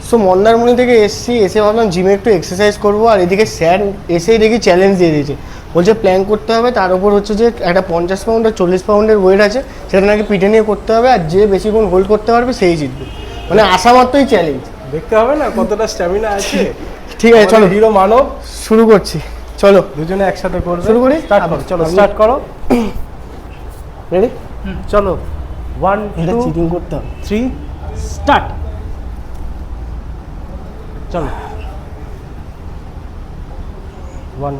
So Mandarmani থেকে এসে ভাবলাম জিমে একটু এক্সারসাইজ করবো, আর এদিকে স্যার এসেই দেখি চ্যালেঞ্জ দিয়ে দিয়েছে, বলছে প্ল্যান করতে হবে, তার উপর হচ্ছে যে একটা 50 পাউন্ড আর 40 পাউন্ডের ওয়েট আছে, সেটা নাকি পিঠে নিয়ে করতে হবে, আর যে বেশিক্ষণ হোল্ড করতে পারবে সেই জিতবে। মানে আসা মাত্রই চ্যালেঞ্জ, দেখতে হবে না কতটা স্ট্যামিনা আছে। ঠিক আছে চলো হিরো মানব, শুরু করছি, চলো দুজনে একসাথে করবে। শুরু করি, স্টার্ট করো, চলো স্টার্ট করো। রেডি, চলো 1 এটা 2 চিটিং করতে হবে। 3 স্টার্ট। চলো 1,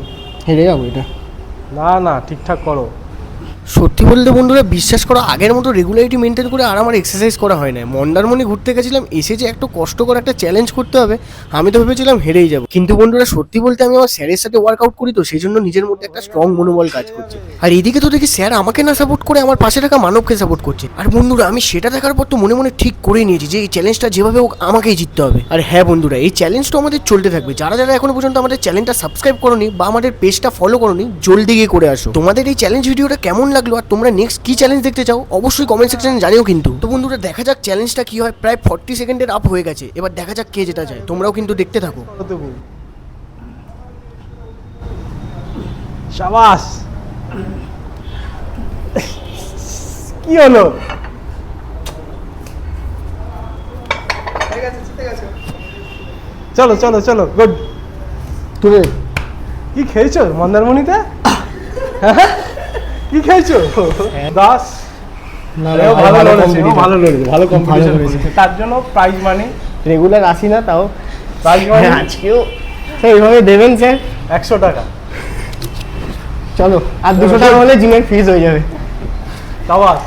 হেরে যাবো এটা। না না ঠিকঠাক করো। সত্যি বলতে বন্ধুরা বিশ্বাস করো, আগের মতো রেগুলারিটি মেনটেন করে আর আমার এক্সারসাইজ করা হয় না। মন্দারমণি ঘুরতে গেছিলাম, এসে যে একটু কষ্টকর একটা চ্যালেঞ্জ করতে হবে, আমি তো ভেবেছিলাম হেরেই যাবো। কিন্তু বন্ধুরা সত্যি বলতে আমি আমার স্যারের সাথে ওয়ার্কআউট করি, তো সেই জন্য নিজের মধ্যে একটা স্ট্রং মনোবল কাজ করছে। আর এদিকে তো দেখি স্যার আমাকে না সাপোর্ট করে আমার পাশে থাকা মানবকে সাপোর্ট করছে। আর বন্ধুরা আমি সেটা দেখার পর তো মনে মনে ঠিক করেই নিয়েছি যে এই চ্যালেঞ্জটা যেভাবে হোক আমাকেই জিততে হবে। আর হ্যাঁ বন্ধুরা, এই চ্যালেঞ্জটা আমাদের চলতে থাকবে। যারা যারা এখনো পর্যন্ত আমাদের চ্যানেলটা সাবস্ক্রাইব করোনি বা আমাদের পেজটা ফলো করোনি, জলদি গিয়ে করে আসো। তোমাদের এই চ্যালেঞ্জ ভিডিওটা কেমন লাগলো আর তোমরা নেক্সট কি চ্যালেঞ্জ দেখতে চাও অবশ্যই কমেন্ট সেকশনে জানিও কিন্তু। তো বন্ধুরা দেখা যাক চ্যালেঞ্জটা কি হয়। প্রায় 40 সেকেন্ডের আপ হয়ে গেছে, এবার দেখা যাক কে যেটা যায়। তোমরাও কিন্তু দেখতে থাকো। তুমি শাবাশ, কি হলো? চলো চলো চলো, গুড। তুমি কি খেয়েছো মন্দারমণিতে? হ্যাঁ? কি খেয়েছো? 10। ভালো লড়েছে, ভালো কম্পিটিশন করেছে, তার জন্য প্রাইজ মানি। রেগুলার আসি না, তাও প্রাইজ মানি আজকেও এইভাবে দেবেন স্যার। 100 টাকা। চলো আর 200 টাকা হলে জিমের ফিস হয়ে যাবে। শাবাশ।